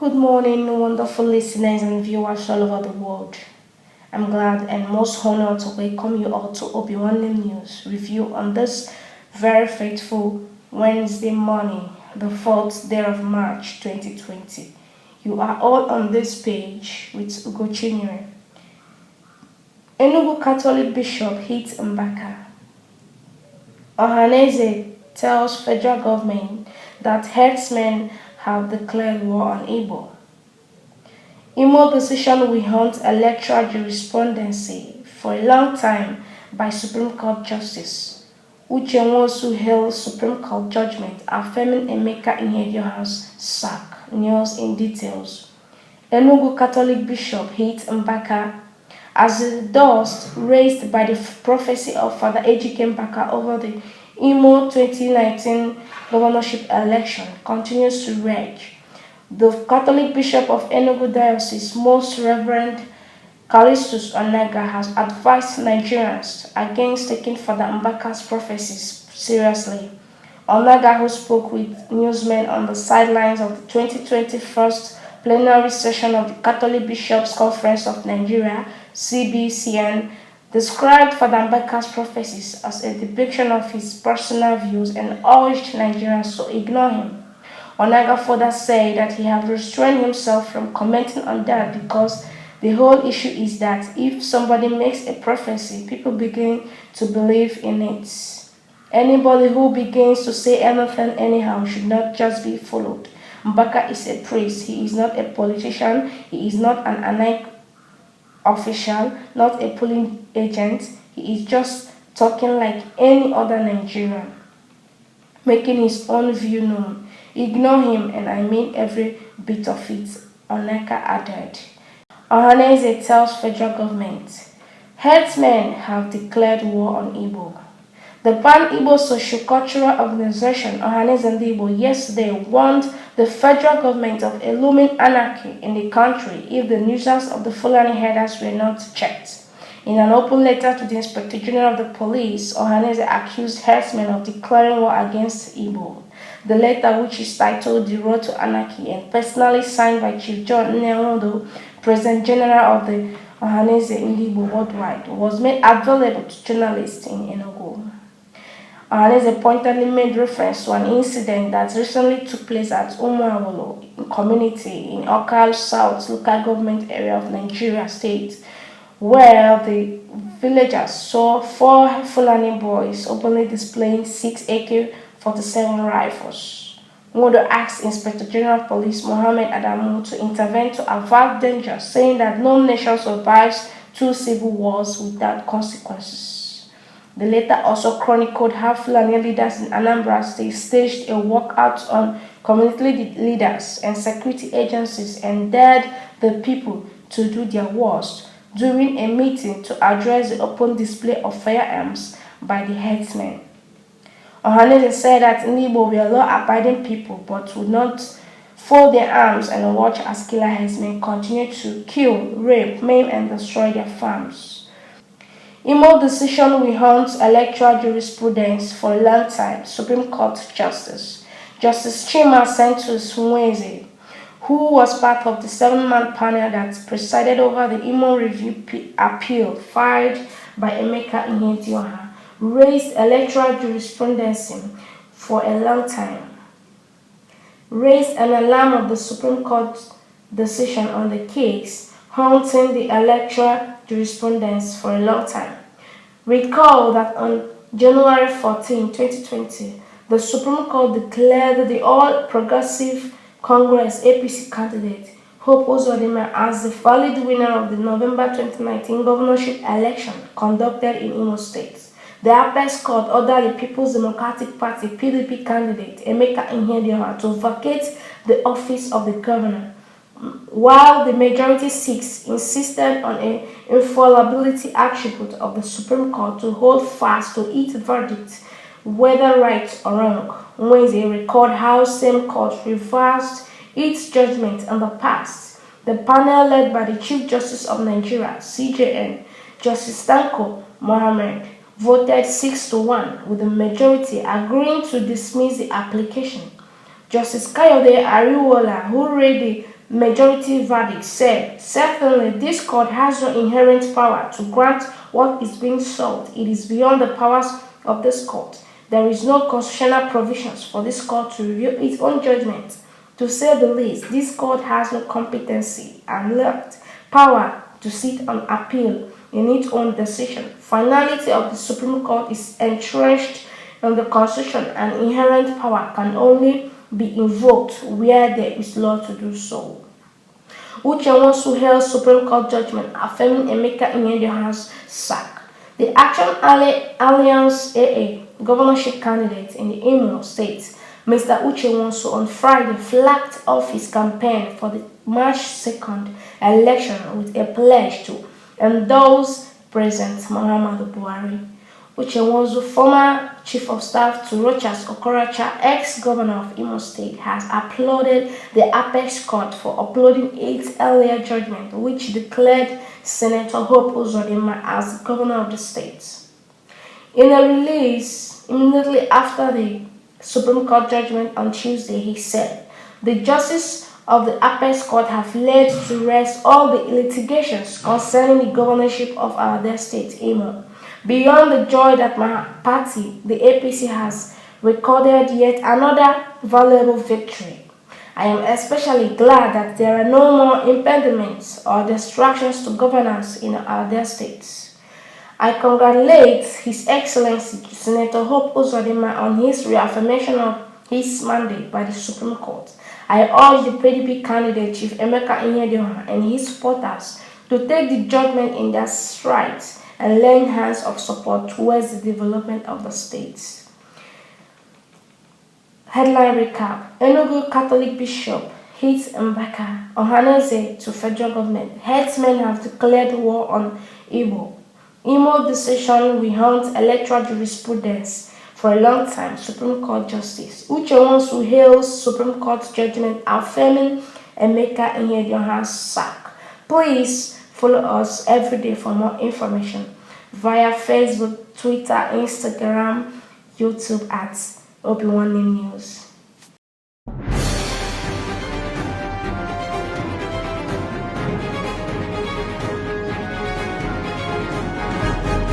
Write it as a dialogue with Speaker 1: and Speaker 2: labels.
Speaker 1: Good morning, wonderful listeners and viewers all over the world. I'm glad and most honored to welcome you all to Obinwannem News review on this very faithful Wednesday morning, the 4th day of March 2020. You are all on this page with Uche Nwosu. Enugu Catholic Bishop hits Mbaka. Ohanaeze tells federal government that herdsmen have declared war on Igbo. Imo decision will haunt electoral jurisprudence for a long time by Supreme Court Justice. Uche Nwosu hails Supreme Court judgment affirming Emeka Ihedioha's sack. News in details. Enugu Catholic Bishop hits Mbaka as the dust raised by the prophecy of Father Ejike Mbaka over the Imo 2019 governorship election continues to rage. The Catholic Bishop of Enugu Diocese, Most Reverend Callistus Onaga, has advised Nigerians against taking Father Mbaka's prophecies seriously. Onaga, who spoke with newsmen on the sidelines of the 2021 plenary session of the Catholic Bishops' Conference of Nigeria, CBCN, described Father Mbaka's prophecies as a depiction of his personal views and urged Nigerians to ignore him. Onaga further said that he had restrained himself from commenting on that because the whole issue is that if somebody makes a prophecy, people begin to believe in it. Anybody who begins to say anything anyhow should not just be followed. Mbaka is a priest. He is not a politician. He is not an anarch official, not a polling agent. He is just talking like any other Nigerian, making his own view known. Ignore him, and I mean every bit of it, Onaga added. Ohanaeze tells federal government, herdsmen have declared war on Igbo. The Pan-Igbo Socio-Cultural Organization, Ohanaeze Igbo, yesterday warned the federal government of a looming anarchy in the country if the nuisance of the Fulani herders were not checked. In an open letter to the Inspector General of the Police, Ohanaeze accused herdsmen of declaring war against Igbo. The letter, which is titled The Road to Anarchy and personally signed by Chief John Nwodo, President General of the Ohanaeze Igbo Worldwide, was made available to journalists in Enugu. Ohanaeze pointedly made reference to an incident that recently took place at Umuawolo community in Okal South local government area of Nigeria State, where the villagers saw 4 Fulani boys openly displaying 6 AK-47 rifles. Nwodo asked Inspector General of Police Mohammed Adamu to intervene to avert danger, saying that no nation survives 2 civil wars without consequences. The letter also chronicled how Fulani leaders in Anambra State staged a walkout on community leaders and security agencies and dared the people to do their worst during a meeting to address the open display of firearms by the herdsmen. Ohanaeze said that Igbo were law-abiding people but would not fold their arms and watch as killer herdsmen continue to kill, rape, maim, and destroy their farms. Imo decision will haunt electoral jurisprudence for a long time, Supreme Court Justice. Justice Uche Nwosu, who was part of the 7-man panel that presided over the Imo review appeal filed by Emeka Ihedioha, raised electoral jurisprudence for a long time, raised an alarm of the Supreme Court decision on the case, haunting the electoral jurisprudence for a long time. Recall that on January 14, 2020, the Supreme Court declared the All-Progressive Congress APC candidate, Hope Uzodinma, as the valid winner of the November 2019 governorship election conducted in Imo State. The Apex Court ordered the People's Democratic Party (PDP) candidate Emeka Ihedioha to vacate the office of the governor, while the majority 6 insisted on an infallibility attribute of the Supreme Court to hold fast to its verdict, whether right or wrong. Nweze recalled how same court reversed its judgment in the past. The panel, led by the Chief Justice of Nigeria (CJN), Justice Tanko Mohammed, voted 6-1, with the majority agreeing to dismiss the application. Justice Kayode Ariwola, who read the majority verdict said, certainly this court has no inherent power to grant what is being sought. It is beyond the powers of this court. There is no constitutional provisions for this court to review its own judgment. To say the least, this court has no competency and lacked power to sit on appeal in its own decision. Finality of the Supreme Court is entrenched in the Constitution, and inherent power can only be invoked where there is law to do so. Uche Nwosu held Supreme Court judgment affirming Emeka Ihedioha's sack. The Action Alliance AA governorship candidate in the Imo State, Mr. Uche Nwosu, on Friday flagged off his campaign for the March 2nd election with a pledge to endorse President Muhammadu Buhari. Uche Nwosu, former chief of staff to Rochas Okorocha, ex-governor of Imo State, has applauded the Apex Court for upholding its earlier judgment, which declared Senator Hope Uzodinma as governor of the state. In a release immediately after the Supreme Court judgment on Tuesday, he said, "The justices of the Apex Court have laid to rest all the litigations concerning the governorship of our dear state, Imo. Beyond the joy that my party, the APC, has recorded yet another valuable victory, I am especially glad that there are no more impediments or distractions to governance in our dear states. I congratulate His Excellency Senator Hope Uzodinma on his reaffirmation of his mandate by the Supreme Court. I urge the PDP candidate Chief Emeka Ihedioha and his supporters to take the judgment in their strides and lend hands of support towards the development of the states." Headline recap: Enugu Catholic Bishop hits Mbaka, Ohanaeze to federal government. Headsmen have declared war on Igbo. Imo decision will haunt electoral jurisprudence for a long time. Supreme Court Justice Uche Nwosu hails Supreme Court judgment affirming Emeka Ihedioha's sack. Please follow us every day for more information via Facebook, Twitter, Instagram, YouTube at Obinwannem News.